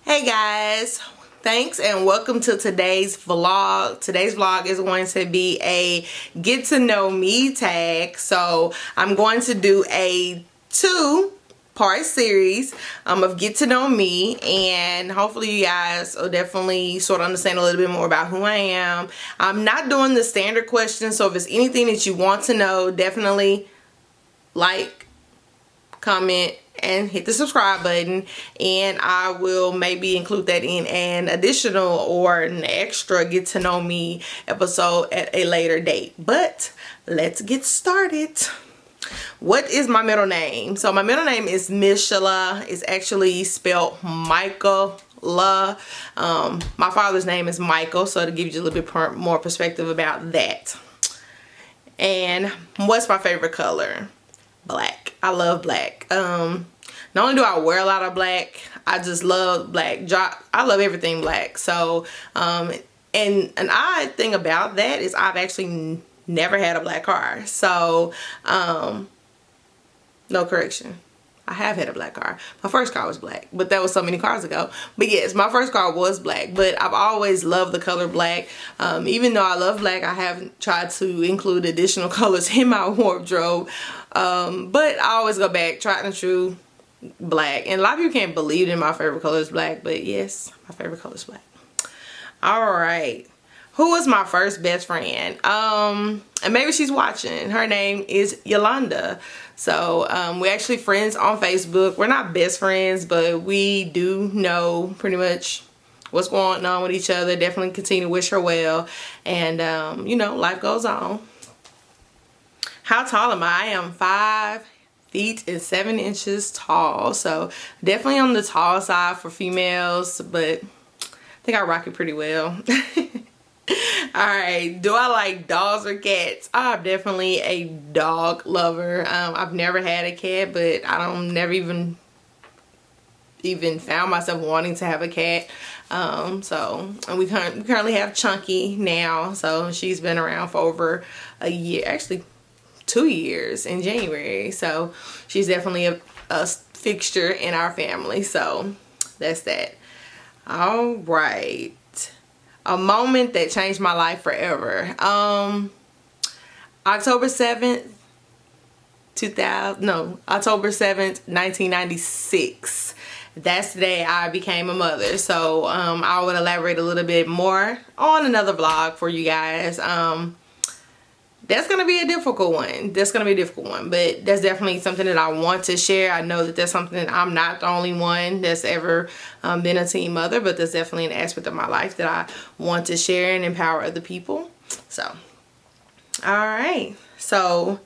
Hey guys, thanks and welcome to today's vlog. Today's vlog is going to be a get to know me tag. So I'm going to do a 2-part series of get to know me, and hopefully you guys will definitely sort of understand a little bit more about who I am. I'm not doing the standard questions, so if it's anything that you want to know, definitely like, comment, and hit the subscribe button, and I will maybe include that in an additional or an extra get to know me episode at a later date. But let's get started. What is my middle name? So my middle name is Mishala. It's actually spelled Michael. My father's name is Michael, so to give you a little bit more perspective about that. And what's my favorite color? Black. I love black. Not only do I wear a lot of black, I just love black. I love everything black. So and an odd thing about that is I've actually never had a black car. So no correction, I have had a black car. My first car was black, but that was so many cars ago. But yes, my first car was black, but I've always loved the color black. Even though I love black, I haven't tried to include additional colors in my wardrobe. But I always go back, tried and true, black. And a lot of you can't believe that my favorite color is black, but yes, my favorite color is black. All right. Who was my first best friend? And maybe she's watching. Her name is Yolanda. So we're actually friends on Facebook. We're not best friends, but we do know pretty much what's going on with each other. Definitely continue to wish her well. And, you know, life goes on. How tall am I? I am 5 feet and 7 inches tall. So definitely on the tall side for females, but I think I rock it pretty well. Alright, do I like dogs or cats? I'm definitely a dog lover. I've never had a cat, but I don't never even found myself wanting to have a cat. And we currently have Chunky now, so she's been around for over a year, actually 2 years in January. So she's definitely a fixture in our family. So that's that. All right. A moment that changed my life forever. October 7th, 1996. That's the day I became a mother. So I would elaborate a little bit more on another vlog for you guys. That's going to be a difficult one. But that's definitely something that I want to share. I know that that's something that I'm not the only one that's ever been a teen mother, but there's definitely an aspect of my life that I want to share and empower other people. So, all right. So,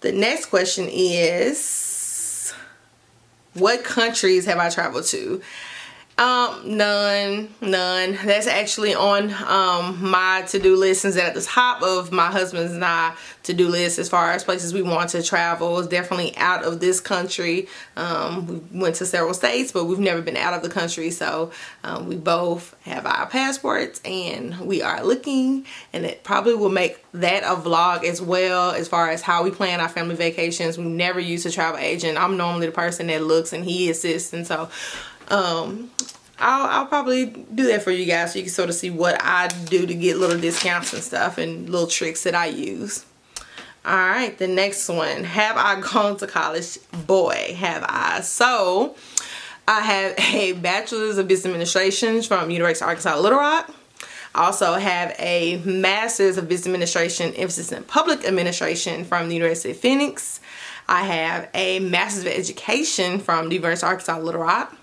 the next question is, what countries have I traveled to? None. That's actually on my to-do list, since at the top of my husband's and I to-do list as far as places we want to travel. Is definitely out of this country. We went to several states, but we've never been out of the country. So we both have our passports and we are looking, and it probably will make that a vlog as well, as far as how we plan our family vacations. We've never used a travel agent. I'm normally the person that looks and he assists, and so I'll probably do that for you guys, so you can sort of see what I do to get little discounts and stuff and little tricks that I use. Alright, the next one. Have I gone to college? Boy, have I. So, I have a bachelor's of business administration from University of Arkansas Little Rock. I also have a master's of business administration, emphasis in public administration, from the University of Phoenix. I have a master's of education from the University of Arkansas Little Rock.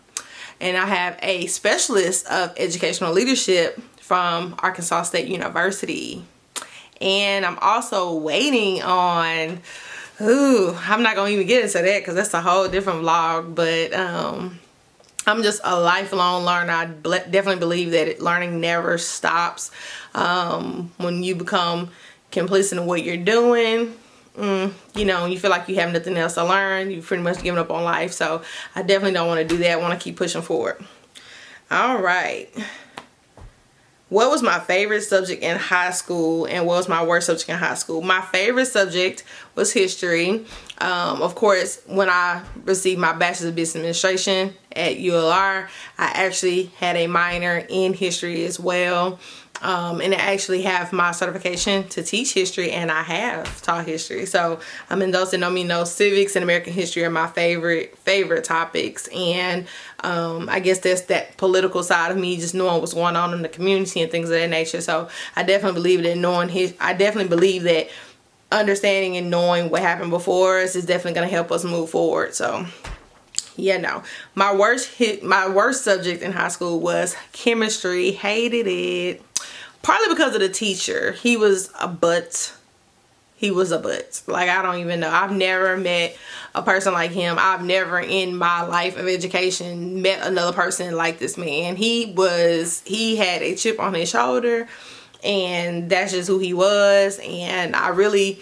And I have a specialist of educational leadership from Arkansas State University. And I'm also waiting on, I'm not going to even get into that because that's a whole different vlog. But I'm just a lifelong learner. I definitely believe that learning never stops. When you become complacent in what you're doing, you know, you feel like you have nothing else to learn, you've pretty much given up on life. So I definitely don't want to do that. I want to keep pushing forward. All right. what was my favorite subject in high school and what was my worst subject in high school? My favorite subject was history. Of course, when I received my Bachelor's of Business Administration at ULR, I actually had a minor in history as well. And I actually have my certification to teach history, and I have taught history. So those that know me know civics and American history are my favorite topics. And I guess that's that political side of me, just knowing what's going on in the community and things of that nature. So I definitely believe that I definitely believe that understanding and knowing what happened before us is definitely going to help us move forward. So yeah, no. My worst subject in high school was chemistry. Hated it. Partly because of the teacher. He was a butt. Like, I don't even know. I've never met a person like him. I've never in my life of education met another person like this man. He had a chip on his shoulder, and that's just who he was. And I really,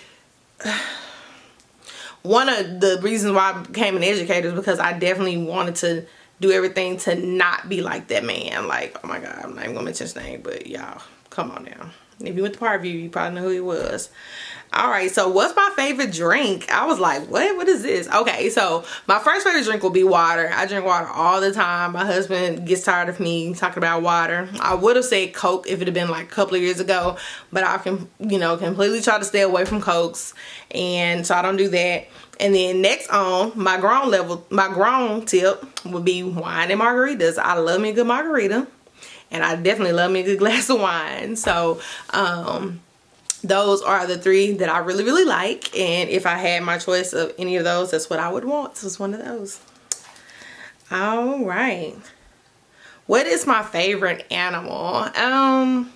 one of the reasons why I became an educator is because I definitely wanted to do everything to not be like that man. Like, oh my God, I'm not even gonna mention his name, but y'all, come on now. If you went to Parkview, you probably know who he was. Alright, so what's my favorite drink? I was like, what is this? Okay, so my first favorite drink will be water. I drink water all the time. My husband gets tired of me talking about water. I would have said Coke if it had been like a couple of years ago, but I can, completely try to stay away from Cokes, and so I don't do that. And then next on my grown tip would be wine and margaritas. I love me a good margarita, and I definitely love me a good glass of wine. So those are the three that I really, really like. And if I had my choice of any of those, that's what I would want. This is one of those. All right. What is my favorite animal? I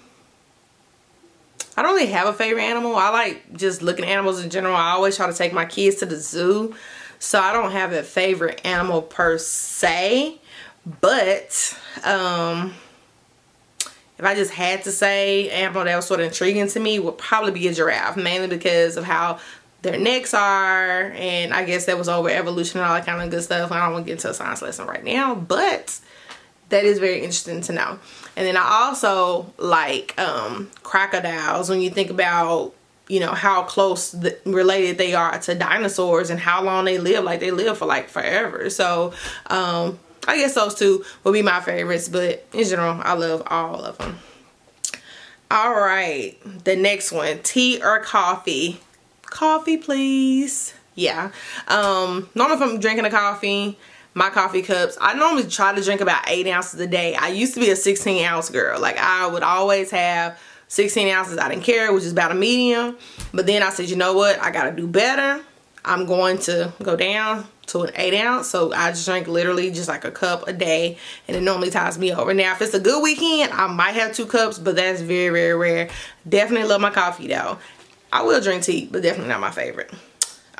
don't really have a favorite animal. I like just looking at animals in general. I always try to take my kids to the zoo. So I don't have a favorite animal per se. But if I just had to say an animal that was sort of intriguing to me, would probably be a giraffe. Mainly because of how their necks are. And I guess that was over evolution and all that kind of good stuff. I don't want to get into a science lesson right now. But that is very interesting to know. And then I also like crocodiles. When you think about, how close related they are to dinosaurs and how long they live. Like, they live for like forever. So I guess those two will be my favorites, but in general, I love all of them. All right, the next one, tea or coffee? Coffee, please. Yeah. Normally if I'm drinking a coffee, my coffee cups, I normally try to drink about 8 ounces a day. I used to be a 16-ounce girl. Like, I would always have 16 ounces. I didn't care, which is about a medium. But then I said, you know what? I got to do better. I'm going to go down to an 8 ounce. So I just drink literally just like a cup a day, and it normally ties me over. Now if it's a good weekend, I might have 2 cups, but that's very, very rare. Definitely love my coffee though. I will drink tea, but definitely not my favorite.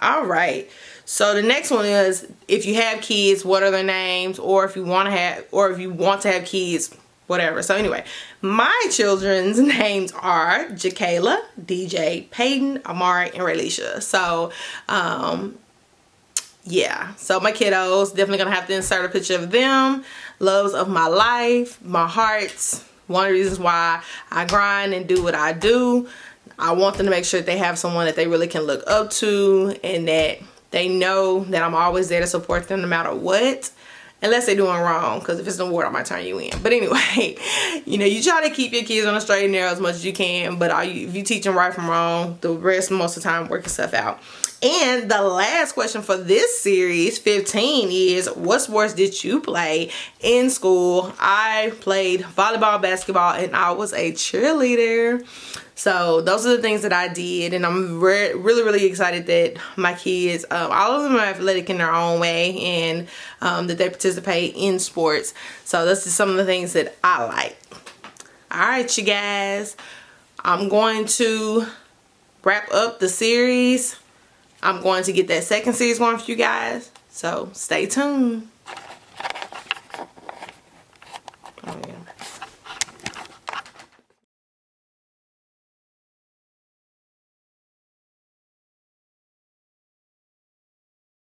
All right, so the next one is, if you have kids, what are their names? Or if you want to have kids, whatever. So anyway, my children's names are Jakayla, DJ, Peyton, Amari, and Raylisha. So yeah, so my kiddos, definitely gonna have to insert a picture of them. Loves of my life, my hearts. One of the reasons why I grind and do what I do. I want them to make sure that they have someone that they really can look up to, and that they know that I'm always there to support them no matter what. Unless they're doing wrong, because if it's an award, I might turn you in. But anyway, you try to keep your kids on the straight and narrow as much as you can. But if you teach them right from wrong, the rest, most of the time, work yourself out. And the last question for this series, 15, is what sports did you play in school? I played volleyball, basketball, and I was a cheerleader. So those are the things that I did, and I'm really, really excited that my kids, all of them are athletic in their own way, and that they participate in sports. So this is some of the things that I like. All right, you guys, I'm going to wrap up the series. I'm going to get that second series going for you guys, so stay tuned.